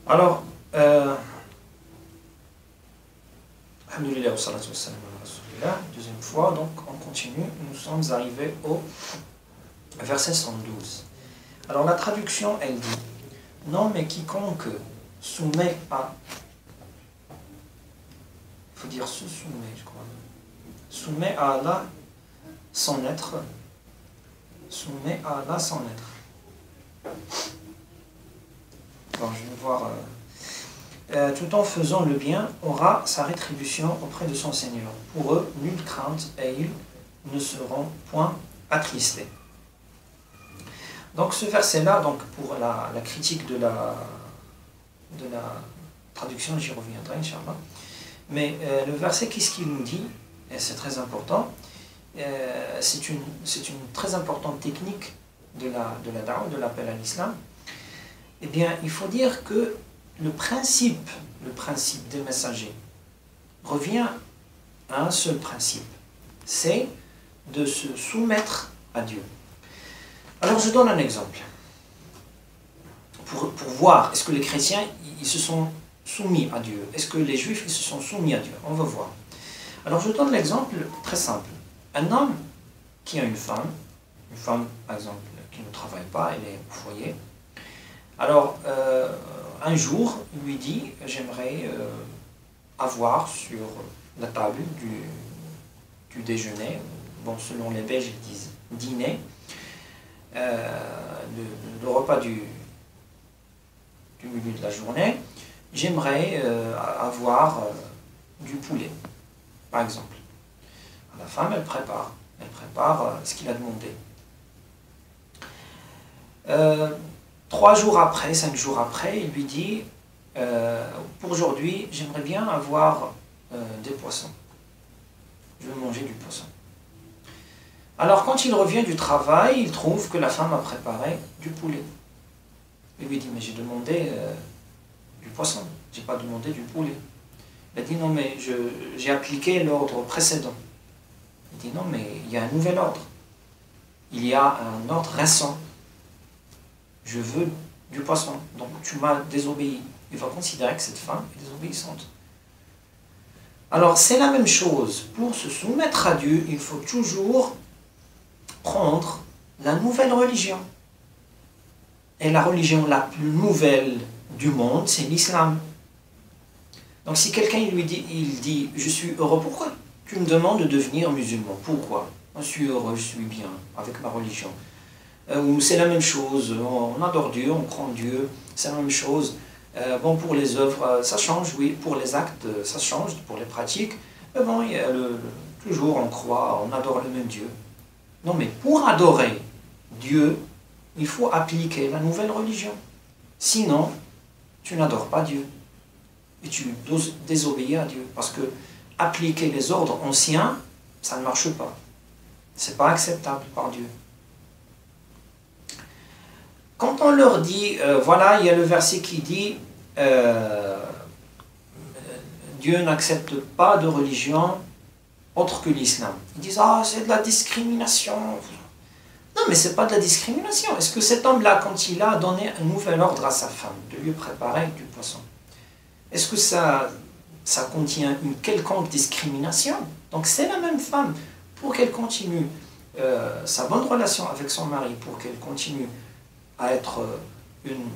Alors, alhamdoulilah wa salatu wa salam ala rasulillah, deuxième fois, donc on continue, nous sommes arrivés au verset 112. Alors la traduction, elle dit, non mais quiconque soumet à, il faut dire se soumet, je crois, soumet à Allah son être, soumet à Allah son être. Bon, je vais voir, tout en faisant le bien, aura sa rétribution auprès de son Seigneur. Pour eux, nulle crainte et ils ne seront point attristés. Donc ce verset-là, donc pour la critique de la traduction, j'y reviendrai, Inch'Allah. Mais le verset, qu'est-ce qu'il nous dit? Et c'est très important. C'est une très importante technique de la da'wah, de l'appel à l'islam. Eh bien, il faut dire que le principe des messagers revient à un seul principe. C'est de se soumettre à Dieu. Alors je donne un exemple. Pour voir, est-ce que les chrétiens, ils se sont soumis à Dieu? Est-ce que les juifs, ils se sont soumis à Dieu? On va voir. Alors je donne l'exemple très simple. Un homme qui a une femme, par exemple, qui ne travaille pas, elle est au foyer. Alors, un jour, il lui dit, j'aimerais avoir sur la table du déjeuner, bon, selon les Belges, ils disent dîner, le repas du milieu de la journée, j'aimerais avoir du poulet, par exemple. La femme, elle prépare ce qu'il a demandé. 3 jours après, 5 jours après, il lui dit, pour aujourd'hui, j'aimerais bien avoir des poissons. Je veux manger du poisson. Alors, quand il revient du travail, il trouve que la femme a préparé du poulet. Il lui dit, mais j'ai demandé du poisson, j'ai pas demandé du poulet. Il a dit, non, mais j'ai appliqué l'ordre précédent. Il dit, non, mais il y a un nouvel ordre. Il y a un ordre récent. Je veux du poisson, donc tu m'as désobéi. Il va considérer que cette femme est désobéissante. Alors, c'est la même chose. Pour se soumettre à Dieu, il faut toujours prendre la nouvelle religion. Et la religion la plus nouvelle du monde, c'est l'islam. Donc si quelqu'un il dit, je suis heureux, pourquoi tu me demandes de devenir musulman? Pourquoi? Je suis heureux, je suis bien avec ma religion. Ou c'est la même chose, on adore Dieu, on croit en Dieu, c'est la même chose. Bon, pour les œuvres, ça change, oui, pour les actes, ça change, pour les pratiques. Mais bon, il y a toujours on croit, on adore le même Dieu. Non, mais pour adorer Dieu, il faut appliquer la nouvelle religion. Sinon, tu n'adores pas Dieu. Et tu désobéis à Dieu. Parce que appliquer les ordres anciens, ça ne marche pas. Ce n'est pas acceptable par Dieu. Quand on leur dit, voilà, il y a le verset qui dit, Dieu n'accepte pas de religion autre que l'islam. Ils disent, ah, c'est de la discrimination. Non, mais ce n'est pas de la discrimination. Est-ce que cet homme-là, quand il a donné un nouvel ordre à sa femme, de lui préparer du poisson, est-ce que ça contient une quelconque discrimination? Donc c'est la même femme. Pour qu'elle continue sa bonne relation avec son mari, pour qu'elle continue à être une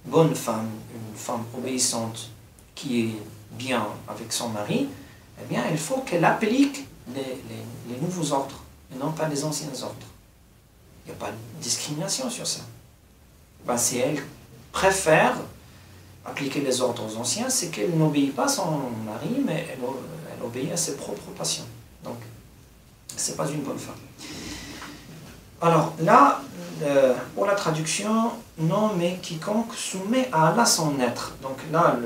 bonne femme, une femme obéissante, qui est bien avec son mari, eh bien, il faut qu'elle applique les nouveaux ordres, et non pas les anciens ordres. Il n'y a pas de discrimination sur ça. Ben, si elle préfère appliquer les ordres anciens, c'est qu'elle n'obéit pas à son mari, mais elle obéit à ses propres passions. Donc, ce n'est pas une bonne femme. Alors, là, pour la traduction, non, mais quiconque soumet à Allah son être. Donc là,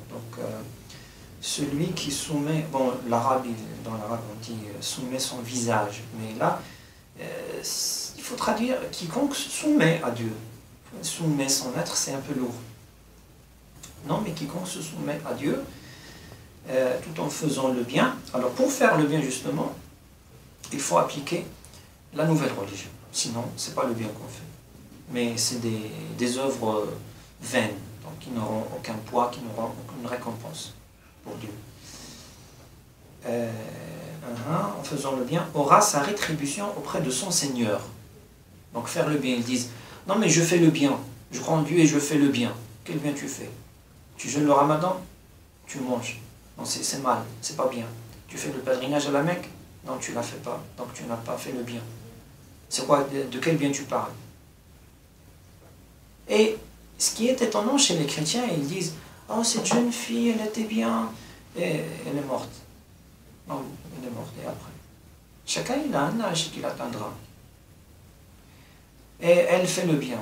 donc, celui qui soumet, bon, dans l'arabe on dit soumet son visage, mais là, il faut traduire quiconque soumet à Dieu. Soumet son être, c'est un peu lourd. Non, mais quiconque se soumet à Dieu, tout en faisant le bien. Alors pour faire le bien justement, il faut appliquer la nouvelle religion. Sinon, ce n'est pas le bien qu'on fait. Mais c'est des œuvres vaines. donc qui n'auront aucun poids, qui n'auront aucune récompense pour Dieu. En faisant le bien, aura sa rétribution auprès de son Seigneur. Donc faire le bien, ils disent, non mais je fais le bien, je crois en Dieu et je fais le bien. Quel bien tu fais? Tu jeûnes le ramadan? Tu manges. Non, c'est mal, c'est pas bien. Tu fais le pèlerinage à la Mecque? Non, tu ne l'as fait pas, donc tu n'as pas fait le bien. C'est quoi, de quel bien tu parles? Et ce qui est étonnant chez les chrétiens, ils disent, oh cette jeune fille, elle était bien, et elle est morte. Non, elle est morte, et après? Chacun il a un âge qu'il atteindra. Et elle fait le bien.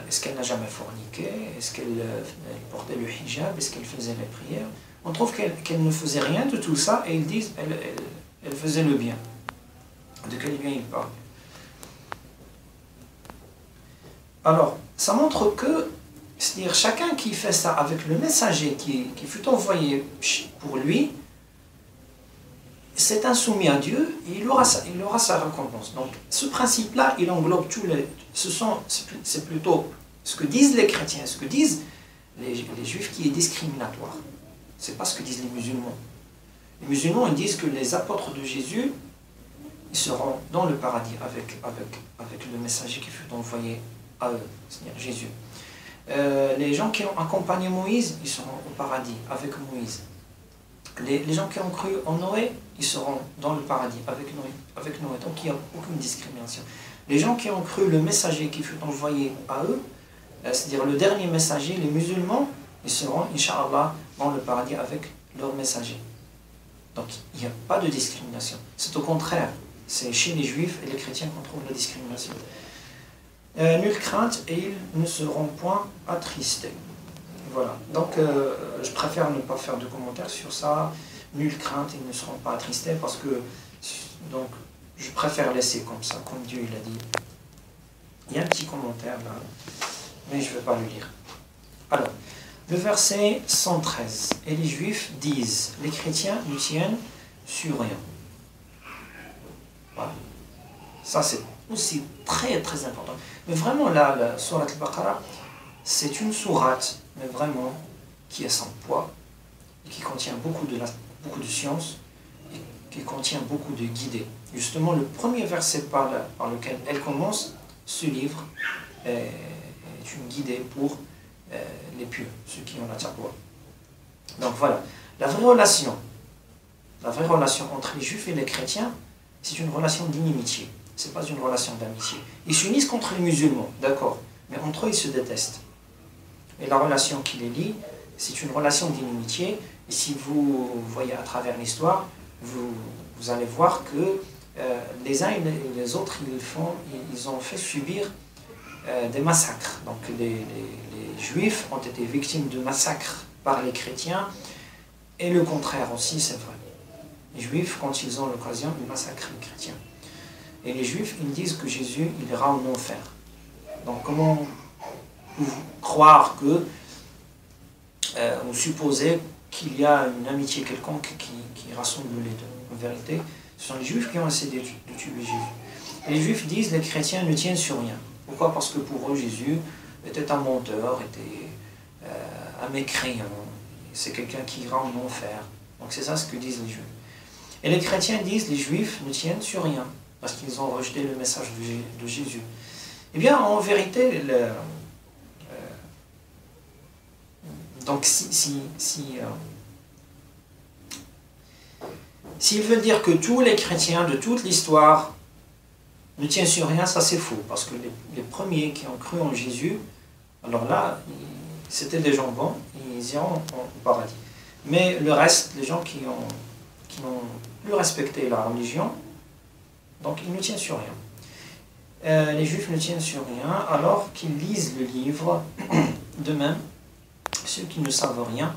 Est-ce qu'elle n'a jamais forniqué? Est-ce qu'elle portait le hijab? Est-ce qu'elle faisait les prières? On trouve qu'elle ne faisait rien de tout ça, et ils disent elle faisait le bien. De quel bien ils parlent? Alors, ça montre que, c'est-à-dire chacun qui fait ça avec le messager qui fut envoyé pour lui, c'est insoumis à Dieu, et il aura sa récompense. Donc, ce principe-là, il englobe tous les... C'est plutôt ce que disent les chrétiens, ce que disent les juifs qui est discriminatoire. C'est pas ce que disent les musulmans. Les musulmans, ils disent que les apôtres de Jésus, ils seront dans le paradis avec le messager qui fut envoyé à eux, c'est-à-dire Jésus. Les gens qui ont accompagné Moïse, ils seront au paradis avec Moïse. Les gens qui ont cru en Noé, ils seront dans le paradis avec Noé. Donc il n'y a aucune discrimination. Les gens qui ont cru le messager qui fut envoyé à eux, c'est-à-dire le dernier messager, les musulmans, ils seront, Inch'Allah, dans le paradis avec leur messager. Donc il n'y a pas de discrimination. C'est au contraire. C'est chez les juifs et les chrétiens qu'on trouve la discrimination. Nulle crainte et ils ne seront point attristés. Voilà. Donc je préfère ne pas faire de commentaires sur ça. Nulle crainte et ils ne seront pas attristés parce que donc je préfère laisser comme ça, comme Dieu il a dit. Il y a un petit commentaire là, mais je ne vais pas le lire. Alors, le verset 113. Et les juifs disent, les chrétiens ne tiennent sur rien. Voilà. Ça c'est aussi très très important. Mais vraiment là, la sourate al-Baqarah, c'est une sourate, mais vraiment, qui a son poids, et qui contient beaucoup de science, et qui contient beaucoup de guidées. Justement, le premier verset par lequel elle commence, ce livre est une guidée pour les pieux, ceux qui ont la taqwa. Donc voilà, la vraie relation entre les juifs et les chrétiens, c'est une relation d'inimitié. Ce n'est pas une relation d'amitié. Ils s'unissent contre les musulmans, d'accord, mais entre eux, ils se détestent. Et la relation qui les lie, c'est une relation d'inimitié. Et si vous voyez à travers l'histoire, vous allez voir que les uns et les autres, ils ont fait subir des massacres. Donc les juifs ont été victimes de massacres par les chrétiens, et le contraire aussi, c'est vrai. Les juifs, quand ils ont l'occasion, ils massacrent les chrétiens. Et les juifs, ils disent que Jésus, il ira en enfer. Donc comment croire que, ou supposer qu'il y a une amitié quelconque qui rassemble les deux? En vérité, ce sont les juifs qui ont essayé de tuer Jésus. Et les juifs disent les chrétiens ne tiennent sur rien. Pourquoi? Parce que pour eux, Jésus était un menteur, était un mécréant. C'est quelqu'un qui ira en enfer. Donc c'est ça ce que disent les juifs. Et les chrétiens disent les juifs ne tiennent sur rien, parce qu'ils ont rejeté le message de Jésus. Eh bien, en vérité, donc s'ils veulent dire que tous les chrétiens de toute l'histoire ne tiennent sur rien, ça c'est faux, parce que les premiers qui ont cru en Jésus, alors là, c'était des gens bons, ils iront au paradis. Mais le reste, les gens qui n'ont plus respecté la religion, donc ils ne tiennent sur rien. Les juifs ne tiennent sur rien alors qu'ils lisent le livre. De même, ceux qui ne savent rien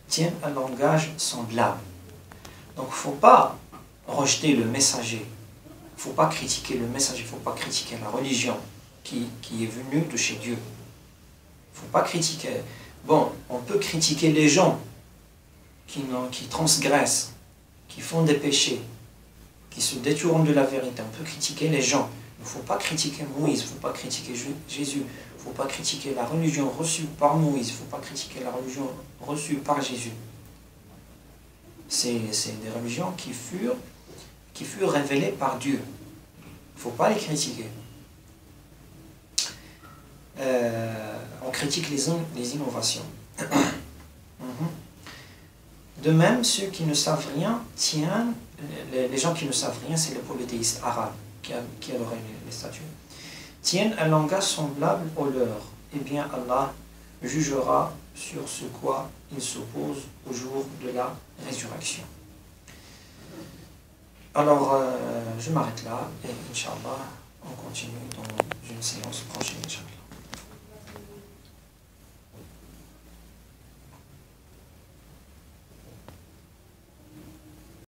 tiennent un langage semblable. Donc il ne faut pas rejeter le messager, il ne faut pas critiquer le messager, il ne faut pas critiquer la religion qui est venue de chez Dieu. Il ne faut pas critiquer. Bon, on peut critiquer les gens qui transgressent, qui font des péchés, qui se détournent de la vérité. On peut critiquer les gens. Il ne faut pas critiquer Moïse, il ne faut pas critiquer Jésus, il ne faut pas critiquer la religion reçue par Moïse, il ne faut pas critiquer la religion reçue par Jésus. C'est des religions qui furent révélées par Dieu. Il ne faut pas les critiquer. On critique les innovations. De même, ceux qui ne savent rien tiennent, les gens qui ne savent rien, c'est les polythéistes arabes qui adoraient les statues, tiennent un langage semblable au leur. Eh bien, Allah jugera sur ce quoi ils s'opposent au jour de la résurrection. Alors, je m'arrête là et Inch'Allah, on continue dans une séance prochaine. Inch'Allah.